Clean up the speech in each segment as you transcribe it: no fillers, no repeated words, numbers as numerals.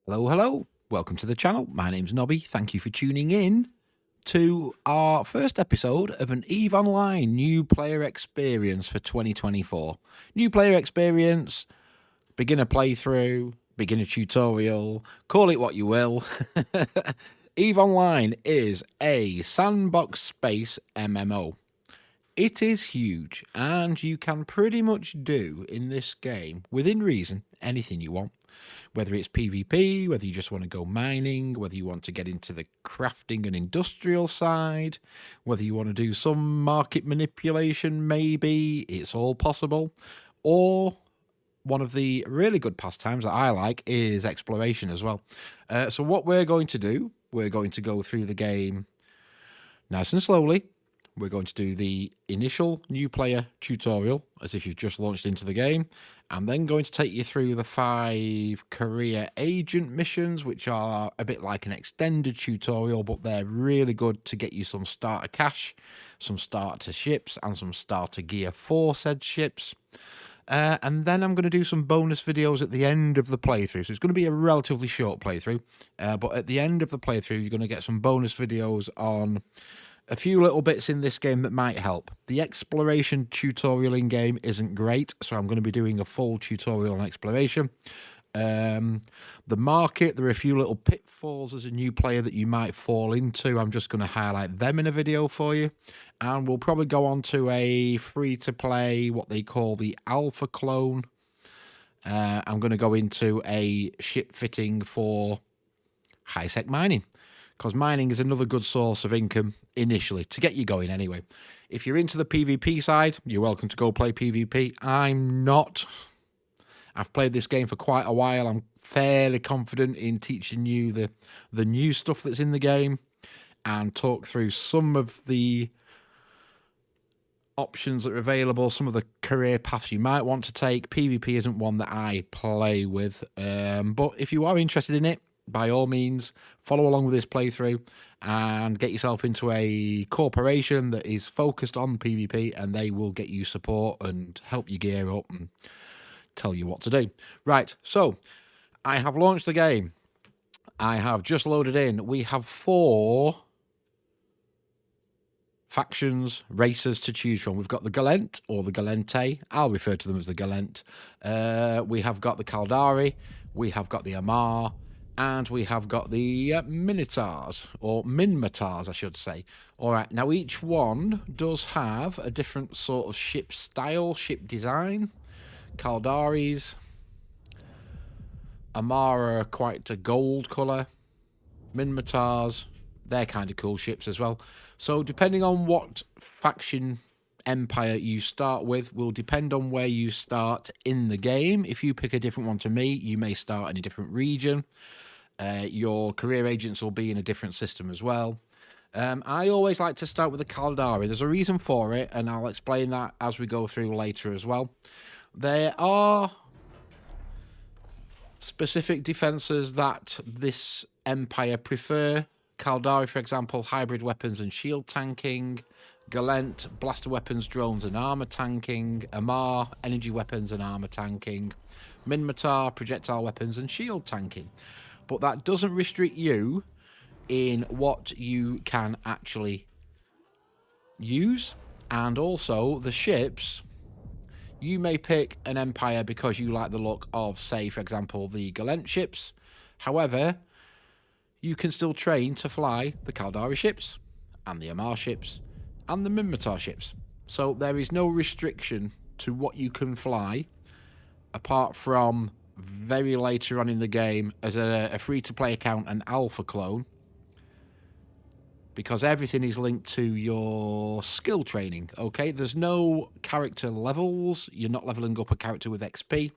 Hello, hello. Welcome to the channel. My name's Nobby. Thank you for tuning in to our first episode of an EVE Online new player experience for 2024. New player experience, beginner playthrough, beginner tutorial, call it what you will. EVE Online is a sandbox space MMO. It is huge, and you can pretty much do in this game, within reason, anything you want. Whether it's PvP, whether you just want to go mining, whether you want to get into the crafting and industrial side, whether you want to do some market manipulation, maybe, it's all possible. Or one of the really good pastimes that I like is exploration as well. So what we're going to do, we're going to go through the game nice and slowly. We're going to do the initial new player tutorial as if you've just launched into the game. I'm then going to take you through the 5 career agent missions, which are a bit like an extended tutorial, but they're really good to get you some starter cash, some starter ships, and some starter gear for said ships. And then I'm going to do some bonus videos at the end of the playthrough. So it's going to be a relatively short playthrough, but at the end of the playthrough, you're going to get some bonus videos on a few little bits in this game that might help. The exploration tutorial in game isn't great, so I'm going to be doing a full tutorial on exploration. The market, there are a few little pitfalls as a new player that you might fall into. I'm just going to highlight them in a video for you. And we'll probably go on to a free-to-play, what they call the alpha clone. I'm going to go into a ship fitting for high-sec mining, because mining is another good source of income initially, to get you going anyway. If you're into the PvP side, you're welcome to go play PvP. I'm not. I've played this game for quite a while. I'm fairly confident in teaching you the new stuff that's in the game and talk through some of the options that are available, some of the career paths you might want to take. PvP isn't one that I play with, but if you are interested in it, by all means, follow along with this playthrough and get yourself into a corporation that is focused on PvP, and they will get you support and help you gear up and tell you what to do. Right, so I have launched the game. I have just loaded in. We have 4 factions, races to choose from. We've got the Galent or the Galente. I'll refer to them as the Galent. We have got the Caldari. We have got the Amar. And we have got the Minotaurs, or Minmatars, I should say. All right, now each one does have a different sort of ship style, ship design. Caldaris, Amara are quite a gold colour. Minmatars, they're kind of cool ships as well. So depending on what faction empire you start with will depend on where you start in the game. If you pick a different one to me, you may start in a different region. Your career agents will be in a different system as well. I always like to start with the Caldari. There's a reason for it, and I'll explain that as we go through later as well. There are specific defenses that this empire prefer. Caldari, for example, hybrid weapons and shield tanking. Galent, blaster weapons, drones and armor tanking. Amar, energy weapons and armor tanking. Minmatar, projectile weapons and shield tanking. But that doesn't restrict you in what you can actually use. And also the ships, you may pick an empire because you like the look of, say, for example, the Galent ships. However, you can still train to fly the Caldari ships and the Amar ships and the Minmatar ships. So there is no restriction to what you can fly, apart from very later on in the game as a free-to-play account, an alpha clone, because everything is linked to your skill training, okay? There's no character levels. You're not leveling up a character with XP.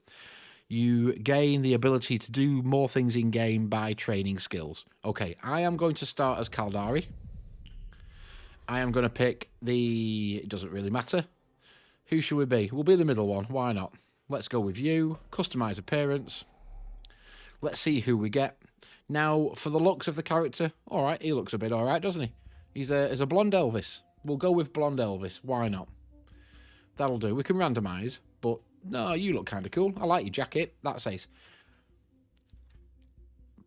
You gain the ability to do more things in-game by training skills. Okay, I am going to start as Caldari. I am going to pick the... It doesn't really matter. Who should we be? We'll be the middle one. Why not? Let's go with you. Customize appearance. Let's see who we get. Now, for the looks of the character, all right, he looks a bit all right, doesn't he? He's a blonde Elvis. We'll go with blonde Elvis. Why not? That'll do. We can randomize, but no, you look kind of cool. I like your jacket. That's ace.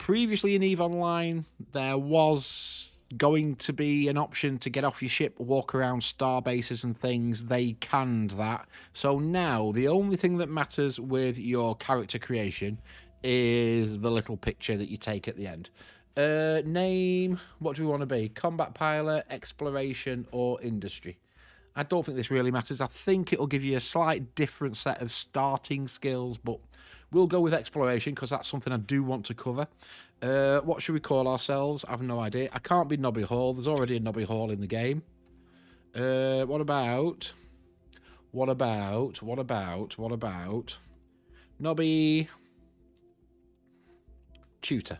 previously in EVE Online, there was going to be an option to get off your ship, walk around star bases and things. They canned that. So now the only thing that matters with your character creation is the little picture that you take at the end. Name, what do we want to be? Combat pilot, exploration, or industry? I don't think this really matters. I think it'll give you a slight different set of starting skills, but we'll go with exploration because that's something I do want to cover. What should we call ourselves? I have no idea. I can't be NobbyHall. There's already a NobbyHall in the game. What about Nobby Tutor?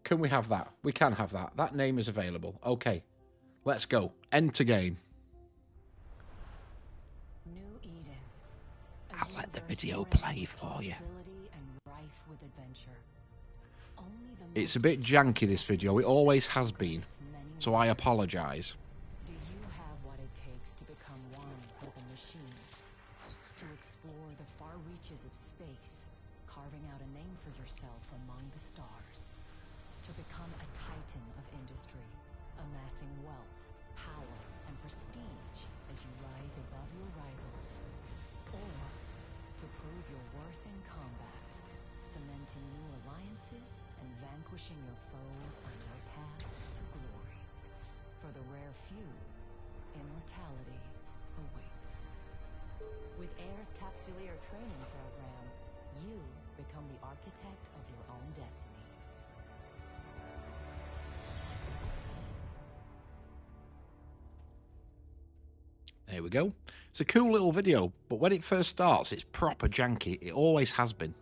Can we have that? We can have that. That name is available. Okay, let's go. Enter game. I'll let the video play for you. It's a bit janky, this video. It always has been, so I apologise. Do you have what it takes to become one with a machine? To explore the far reaches of space, carving out a name for yourself among the stars. To become a titan of industry, amassing wealth, power, and prestige as you rise above your rivals. Or to prove your worth in combat, cementing new alliances and vanquishing your foes on your path to glory. For the rare few, immortality awaits. With AIR's Capsuleer training program, you become the architect of your own destiny. There we go. It's a cool little video, but when it first starts, it's proper janky. It always has been.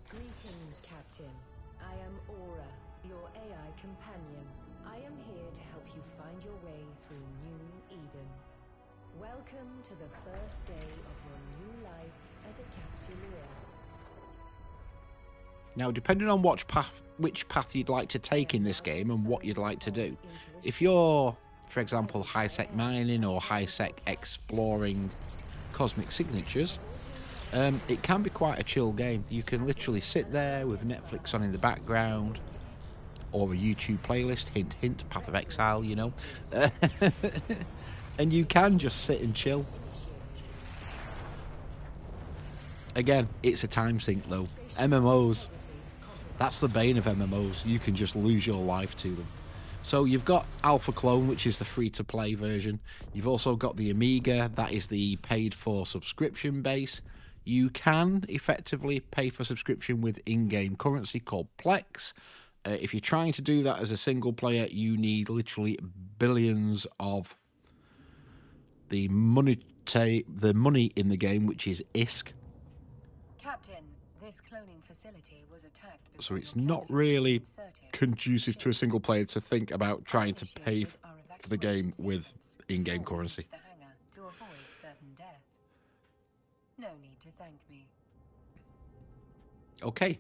Greetings, Captain. I am Aura, your AI companion. I am here to help you find your way through New Eden. Welcome to the first day of your new life as a Capsuleer. Now, depending on which path you'd like to take in this game and what you'd like to do, if you're, for example, high-sec mining or high-sec exploring cosmic signatures, it can be quite a chill game. You can literally sit there with Netflix on in the background, or a YouTube playlist, hint, hint, Path of Exile, you know. And you can just sit and chill. Again, it's a time sink though. MMOs, that's the bane of MMOs. You can just lose your life to them. So you've got Alpha Clone, which is the free-to-play version. You've also got the Amiga, that is the paid-for subscription base. You can effectively pay for subscription with in-game currency called Plex. If you're trying to do that as a single player, you need literally billions of the money in the game, which is ISK. Captain, this cloning facility was attacked. So it's not really conducive to a single player to think about trying to pay for the game with in-game currency. To avoid certain death. No need to thank me. Okay.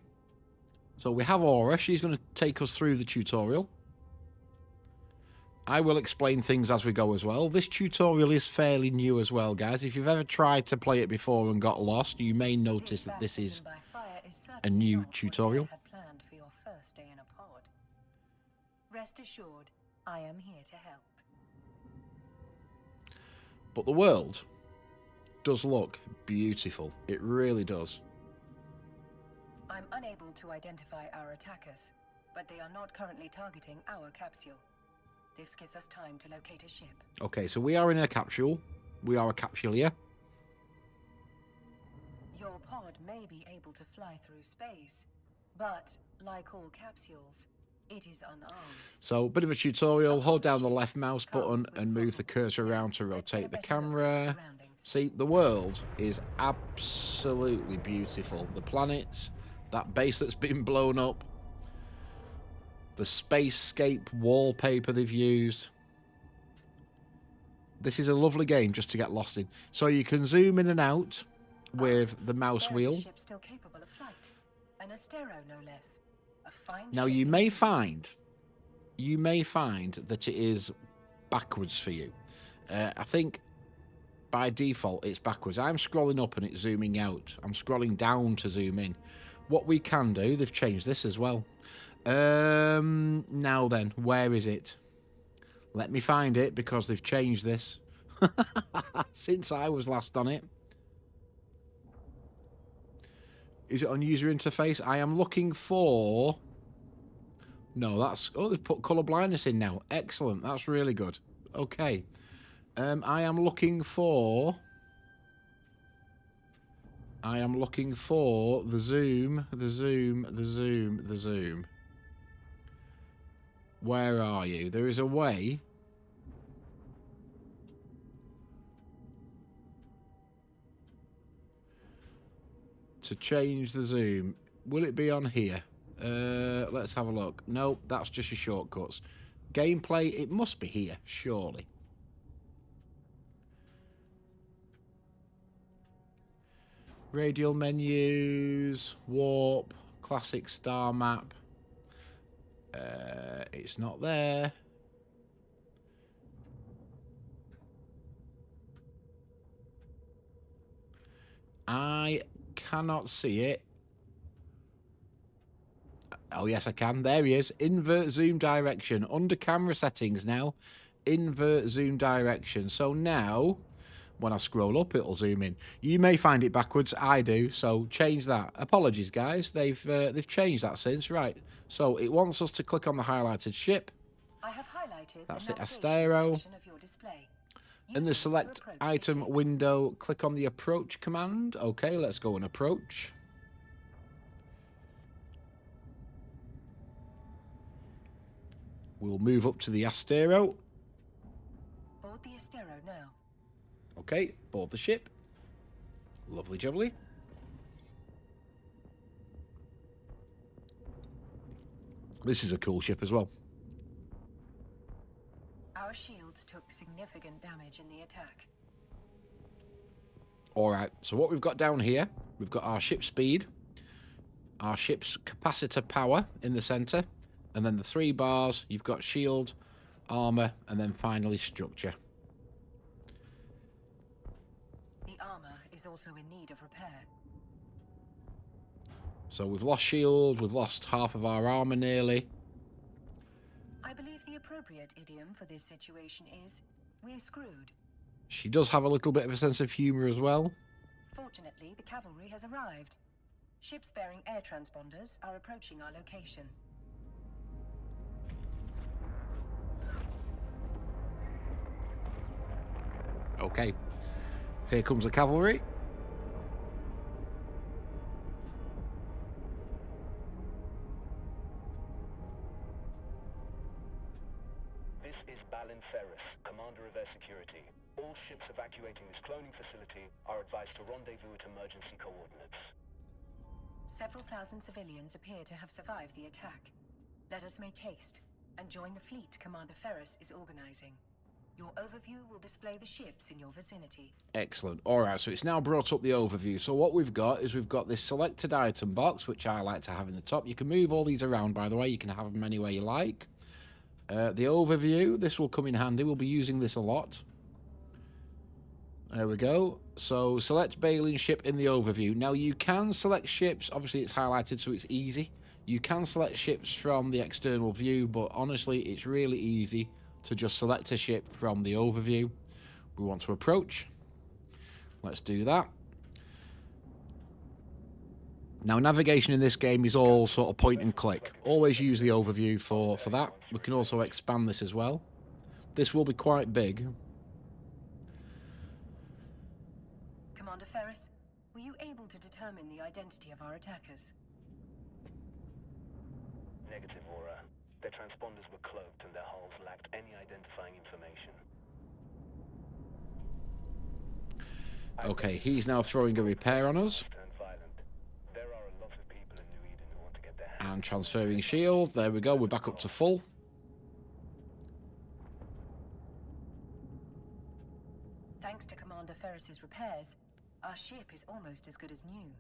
So we have Aura. She's going to take us through the tutorial. I will explain things as we go as well. This tutorial is fairly new as well, guys. If you've ever tried to play it before and got lost, you may notice that this is a new tutorial. Rest assured, I am here to help. But the world does look beautiful. It really does. I'm unable to identify our attackers, but they are not currently targeting our capsule. This gives us time to locate a ship. Okay, so we are in a capsule. We are a capsuleer. Your pod may be able to fly through space, but like all capsules, it is unarmed. So, a bit of a tutorial. Hold down the left mouse button and move the cursor around to rotate the camera. See, the world is absolutely beautiful. The planets, that base that's been blown up, the spacescape wallpaper they've used. This is a lovely game just to get lost in. So you can zoom in and out with the mouse wheel. Ship still capable of flight. An Astero, no less. Now you may find that it is backwards for you. I think by default it's backwards. I'm scrolling up and it's zooming out. I'm scrolling down to zoom in. What we can do, they've changed this as well. Now then, where is it? Let me find it, because they've changed this since I was last on it. Is it on user interface? I am looking for... No, that's... Oh, they've put colour blindness in now. Excellent. That's really good. Okay. I am looking for the zoom. Where are you? There is a way... to change the zoom. Will it be on here? Let's have a look. Nope, that's just your shortcuts. Gameplay, it must be here, surely. Radial menus, warp, classic star map. It's not there. I cannot see it. Oh, yes, I can. There he is. Invert zoom direction. Under camera settings now. Invert zoom direction. So now, when I scroll up, it'll zoom in. You may find it backwards. I do. So change that. Apologies, guys. They've changed that since. Right. So it wants us to click on the highlighted ship. I have highlighted That's the the Astero. section of your display. In the Use it to select approach the item ship. window, click on the approach command. Okay, let's go and approach. We'll move up to the Astero. Board the Astero now. Okay, board the ship. Lovely jubbly. This is a cool ship as well. Our shields took significant damage in the attack. Alright, so what we've got down here, we've got our ship speed, our ship's capacitor power in the centre, and then the 3 bars, you've got shield, armour, and then finally structure. The armor is also in need of repair. So we've lost shield, we've lost half of our armour nearly. I believe the appropriate idiom for this situation is, we're screwed. She does have a little bit of a sense of humour as well. Fortunately, the cavalry has arrived. Ships bearing air transponders are approaching our location. Okay, here comes the cavalry. This is Balin Ferris, Commander of Air Security. All ships evacuating this cloning facility are advised to rendezvous at emergency coordinates. Several thousand civilians appear to have survived the attack. Let us make haste and join the fleet Commander Ferris is organizing. Your overview will display the ships in your vicinity. Excellent. Alright, so it's now brought up the overview. So what we've got is we've got this selected item box, which I like to have in the top. You can move all these around, by the way. You can have them anywhere you like. The overview, this will come in handy. We'll be using this a lot. There we go. So select Balin ship in the overview. Now you can select ships. Obviously it's highlighted so it's easy. You can select ships from the external view, but honestly it's really easy to just select a ship from the overview. We want to approach. Let's do that. Now navigation in this game is all sort of point and click. Always use the overview for that. We can also expand this as well. This will be quite big. Commander Ferris, were you able to determine the identity of our attackers? Negative, Aura. Their transponders were cloaked and their hulls lacked any identifying information. Okay, he's now throwing a repair on us. Turned violent. There are a lot of people in New Eden who want to get their hands And transferring shield. There we go, we're back up to full. Thanks to Commander Ferris's repairs, our ship is almost as good as new.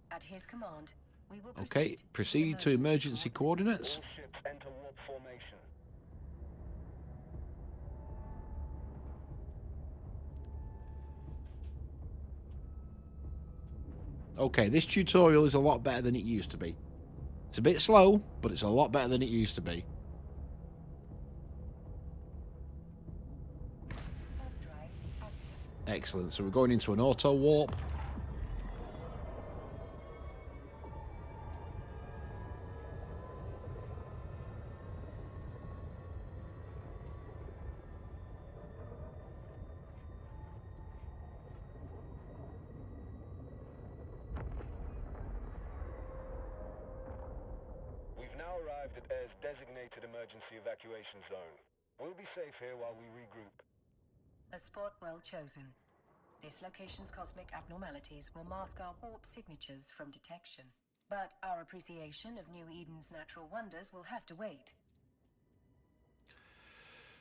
At his command, We will Okay, proceed to emergency coordinates. All ships enter warp formation. Okay, this tutorial is a lot better than it used to be. It's a bit slow, but it's a lot better than it used to be. Excellent, so we're going into an auto warp. We've now arrived at Air's designated emergency evacuation zone. We'll be safe here while we regroup. A spot well chosen. This location's cosmic abnormalities will mask our warp signatures from detection. But our appreciation of New Eden's natural wonders will have to wait.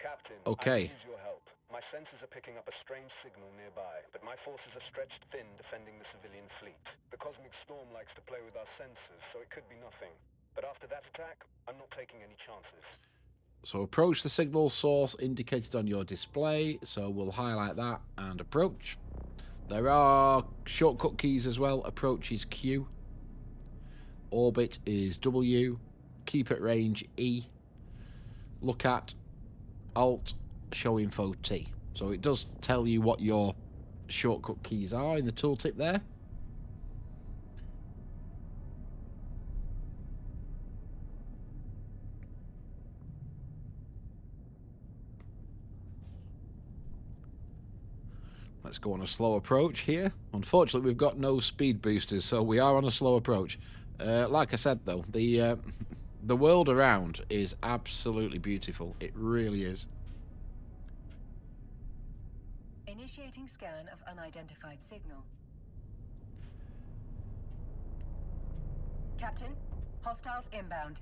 Captain, Okay. I need your help. My sensors are picking up a strange signal nearby, but my forces are stretched thin defending the civilian fleet. The cosmic storm likes to play with our sensors, so it could be nothing. But after that attack, I'm not taking any chances. So approach the signal source indicated on your display. So we'll highlight that and approach. There are shortcut keys as well. Approach is Q. Orbit is W. Keep at range E. Look at Alt. Show info T. So it does tell you what your shortcut keys are in the tooltip there. Let's go on a slow approach here. Unfortunately, we've got no speed boosters, so we are on a slow approach. Like I said, though, the world around is absolutely beautiful. It really is. Initiating scan of unidentified signal. Captain, hostiles inbound.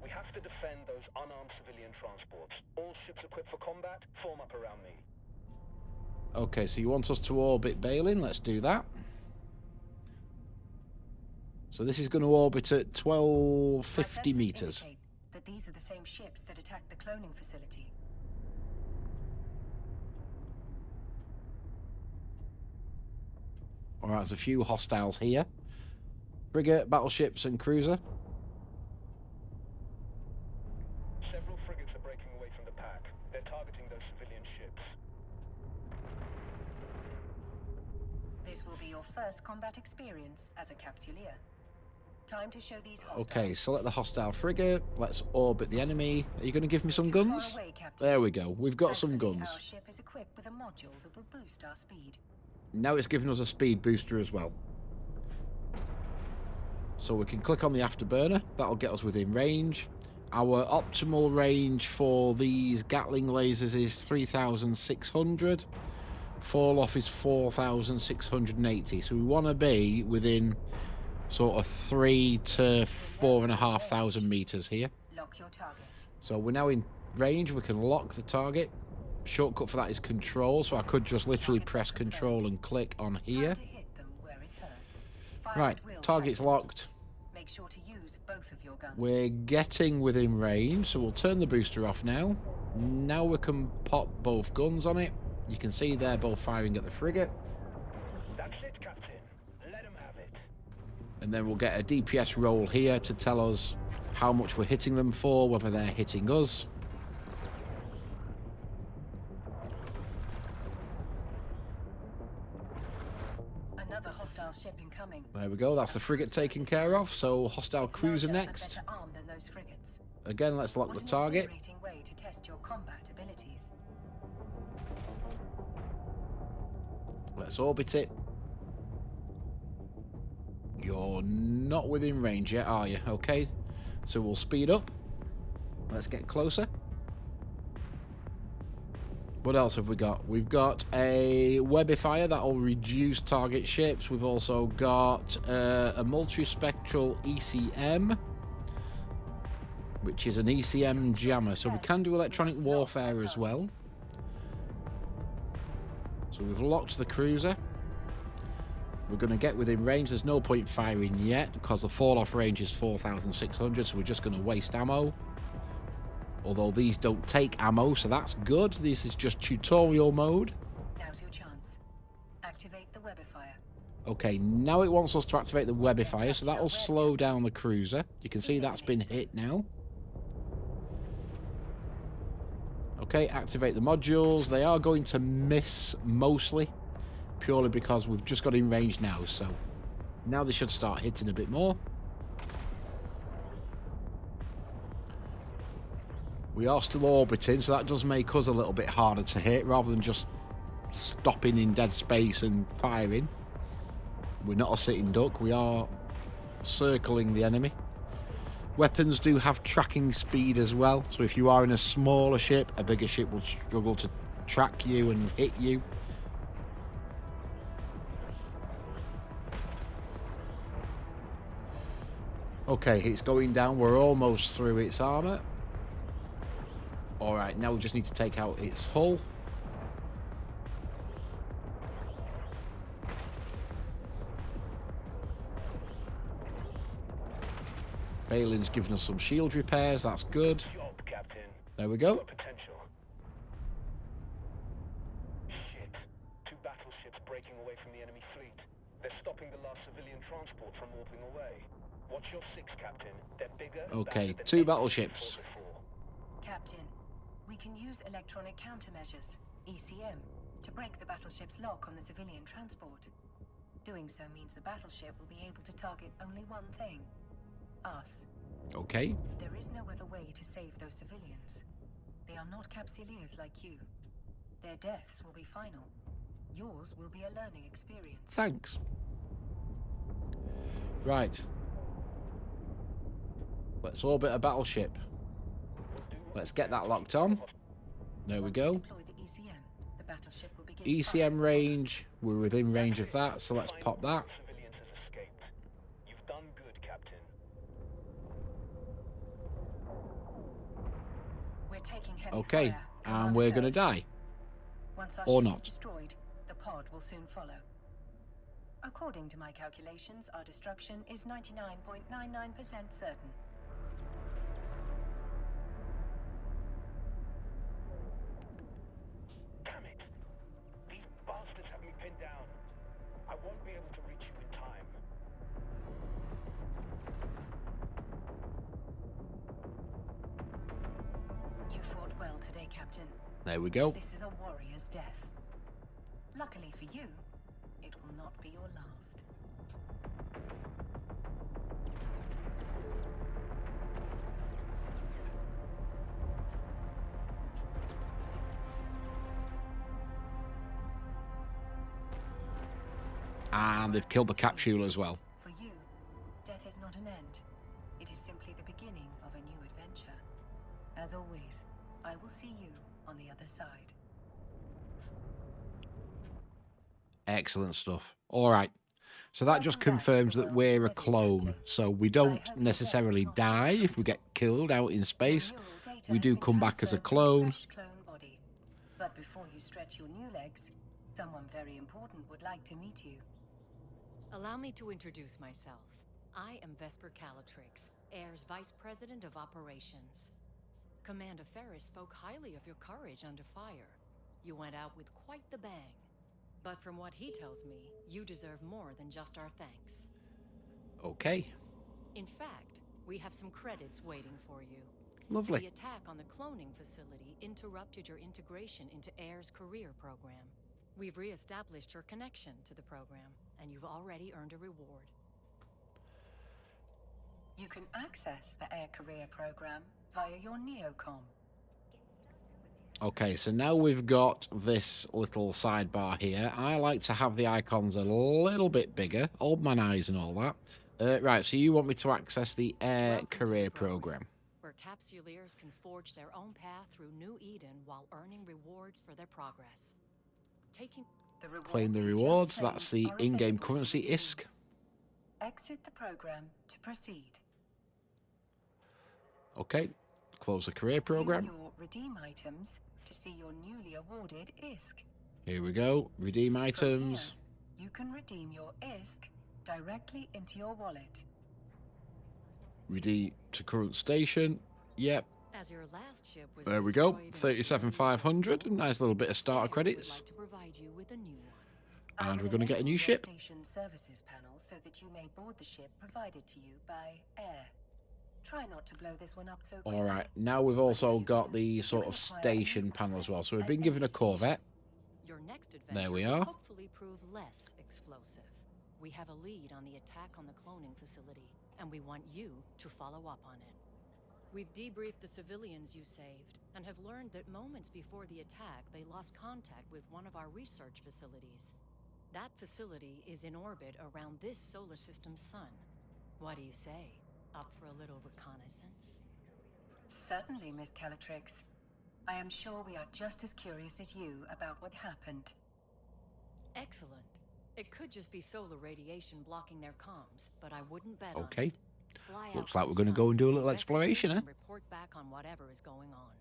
We have to defend those unarmed civilian transports. All ships equipped for combat, form up around me. Okay, so you want us to orbit Balin? Let's do that. So this is going to orbit at 1250 meters. That these are the same ships that attacked the cloning facility. Alright, there's a few hostiles here. Frigate, battleships and cruiser. Several frigates are breaking away from the pack. They're targeting those civilian ships. This will be your first combat experience as a capsuleer. Time to show these hostiles. Okay, select the hostile frigate. Let's orbit the enemy. Are you going to give me some Too far guns? away, Captain. There we go. We've got some Thankfully, guns. Our ship is equipped with a module that will boost our speed. Now it's giving us a speed booster as well. So we can click on the afterburner. That'll get us within range. Our optimal range for these Gatling lasers is 3,600. Fall off is 4,680. So we want to be within sort of 3 to 4,500 meters here. Lock your target. So we're now in range. We can lock the target. Shortcut for that is control. So I could just literally press control and click on here. Time to hit them where it hurts. Fire Right, at will, target's Captain. locked. Make sure to use both of your guns. We're getting within range, so we'll turn the booster off now. Now we can pop both guns on it. You can see they're both firing at the frigate. That's it, Captain. Let them have it. And then we'll get a DPS roll here to tell us how much we're hitting them for, whether they're hitting us. Another hostile ship incoming. There we go, that's the frigate taken care of. So hostile It's cruiser larger and next. better armed than those frigates. Again, let's lock What the an target. exhilarating way to test your combat abilities. Let's orbit it. You're not within range yet, are you? Okay, so we'll speed up. Let's get closer. What else have we got? We've got a webifier that'll reduce target ships. We've also got a multispectral ECM, which is an ECM jammer. So we can do electronic warfare as well. So we've locked the cruiser. We're going to get within range. There's no point firing yet because the fall-off range is 4,600, so we're just going to waste ammo. Although these don't take ammo, so that's good. This is just tutorial mode. Now's your chance. Activate the webifier. Okay, now it wants us to activate the webifier, so that'll slow down the cruiser. You can see that's been hit now. Okay, activate the modules. They are going to miss mostly, purely because we've just got in range now, so now they should start hitting a bit more. We are still orbiting, so that does make us a little bit harder to hit, rather than just stopping in dead space and firing. We're not a sitting duck, we are circling the enemy. Weapons do have tracking speed as well, so if you are in a smaller ship, a bigger ship will struggle to track you and hit you. Okay, it's going down. We're almost through its armor. Alright, now we just need to take out its hull. Balin's giving us some shield repairs, that's good. Job, Captain. There we go. Got potential. Shit. 2 battleships breaking away from the enemy fleet. They're stopping the last civilian transport from warping away. Watch your 6, Captain. They're bigger. and Okay, badder than 2 any battleships. before. Captain, we can use electronic countermeasures, ECM, to break the battleship's lock on the civilian transport. Doing so means the battleship will be able to target only one thing. Us. Okay. There is no other way to save those civilians. They are not capsuleers like you. Their deaths will be final. Yours will be a learning experience. Thanks. Right. Let's orbit a battleship. Let's get that locked on. There we go. Deploy the ECM. The battleship will begin ECM firing. range. We're within range of that, so let's pop that. Civilians has escaped. You've done good, Captain. We're taking heavy Okay, fire. and Command we're going to first. die. Once our Or ship not. is destroyed, the pod will soon follow. According to my calculations, our destruction is 99.99% certain. Damn it. These bastards have me pinned down. I won't be able to reach you in time. You fought well today, Captain. There we go. This is a warrior's death. Luckily for you, it will not be your last. And they've killed the capsule as well. For you, death is not an end. It is simply the beginning of a new adventure. As always, I will see you on the other side. Excellent stuff. All right. So that just confirms that we're a clone. So we don't necessarily die if we get killed out in space. We do come back as a clone. But before you stretch your new legs, someone very important would like to meet you. Allow me to introduce myself. I am Vesper Calatrix, Air's Vice President of Operations. Commander Ferris spoke highly of your courage under fire. You went out with quite the bang. But from what he tells me, you deserve more than just our thanks. Okay. In fact, we have some credits waiting for you. Lovely. The attack on the cloning facility interrupted your integration into Air's career program. We've re-established your connection to the program, and you've already earned a reward. You can access the Air Career Program via your Neocom. Okay, so now we've got this little sidebar here. I like to have the icons a little bit bigger. Old man eyes and all that. Right, so you want me to access the Air Welcome to Career the Program. where capsuleers can forge their own path through New Eden while earning rewards for their progress. Taking Claim the you just rewards. claimed That's the are in-game available to currency redeem. ISK. Exit the program to proceed. Okay, close the career program. View your redeem items to see your newly awarded ISK. Here we go. Redeem items. you can redeem your ISK directly into your wallet. Redeem to current station. Yep. As your last ship was There we go. destroyed in 37,500. Nice little bit of starter Claire would credits. like to provide you with a new one. And I we're will going to get a enable new your ship. Station services panel so that you may board the ship provided to you by air. Try not to blow this one up so quickly. All right. Now we've also got the sort of station panel as well. So we've been given a Corvette. Your next adventure There we will are. hopefully prove less explosive. We have a lead on the attack on the cloning facility, and we want you to follow up on it. We've debriefed the civilians you saved, and have learned that moments before the attack, they lost contact with one of our research facilities. That facility is in orbit around this solar system's sun. What do you say? Up for a little reconnaissance? Certainly, Miss Calatrix. I am sure we are just as curious as you about what happened. Excellent. It could just be solar radiation blocking their comms, but I wouldn't bet on Okay. it. Fly Looks out like to we're the going to sun, go and do a little investigate, exploration, eh? and report back on whatever is going on.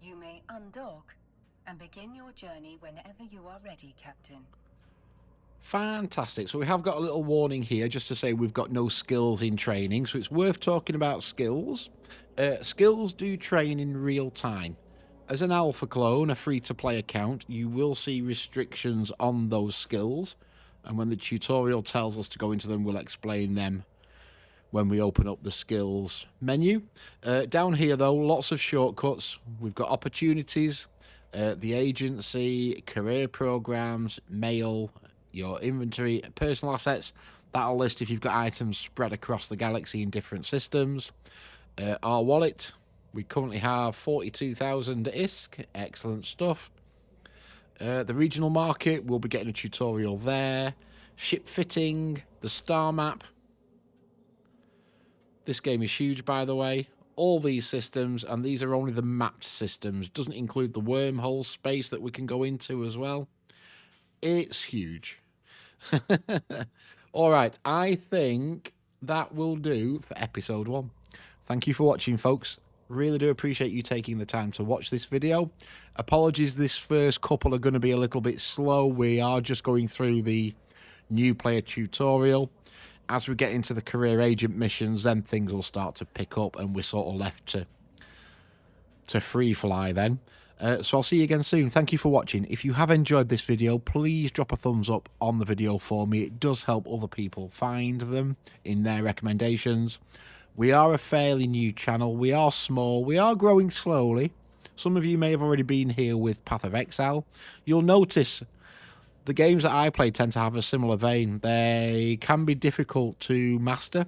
You may undock and begin your journey whenever you are ready, Captain. Fantastic. So we have got a little warning here just to say we've got no skills in training. So it's worth talking about skills. Skills do train in real time. As an alpha clone, a free-to-play account, you will see restrictions on those skills. And when the tutorial tells us to go into them, we'll explain them when we open up the skills menu. Down here, though, lots of shortcuts. We've got opportunities, the agency, career programs, mail, your inventory, personal assets. That'll list if you've got items spread across the galaxy in different systems. Our wallet, we currently have 42,000 ISK. Excellent stuff. The regional market, we'll be getting a tutorial there. Ship fitting, the star map. This game is huge, by the way. All these systems, and these are only the mapped systems. Doesn't include the wormhole space that we can go into as well. It's huge. All right, I think that will do for episode 1. Thank you for watching, folks. Really do appreciate you taking the time to watch this video. Apologies, this first couple are going to be a little bit slow. We are just going through the new player tutorial. As we get into the career agent missions, then things will start to pick up and we're sort of left to free fly then. So I'll see you again soon. Thank you for watching. If you have enjoyed this video, please drop a thumbs up on the video for me. It does help other people find them in their recommendations. We are a fairly new channel. We are small. We are growing slowly. Some of you may have already been here with Path of Exile. You'll notice the games that I play tend to have a similar vein. They can be difficult to master.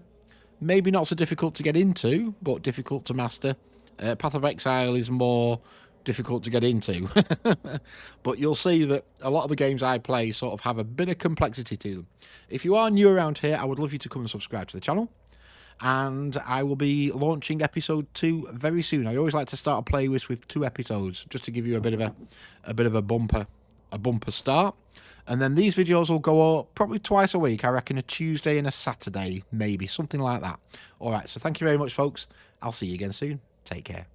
Maybe not so difficult to get into, but difficult to master. Path of Exile is more difficult to get into. But you'll see that a lot of the games I play sort of have a bit of complexity to them. If you are new around here, I would love you to come and subscribe to the channel. And I will be launching episode 2 very soon. I always like to start a playlist with 2 episodes, just to give you a bit of a bumper start. And then these videos will go up probably twice a week. I reckon a Tuesday and a Saturday, maybe something like that. All right. So thank you very much, folks. I'll see you again soon. Take care.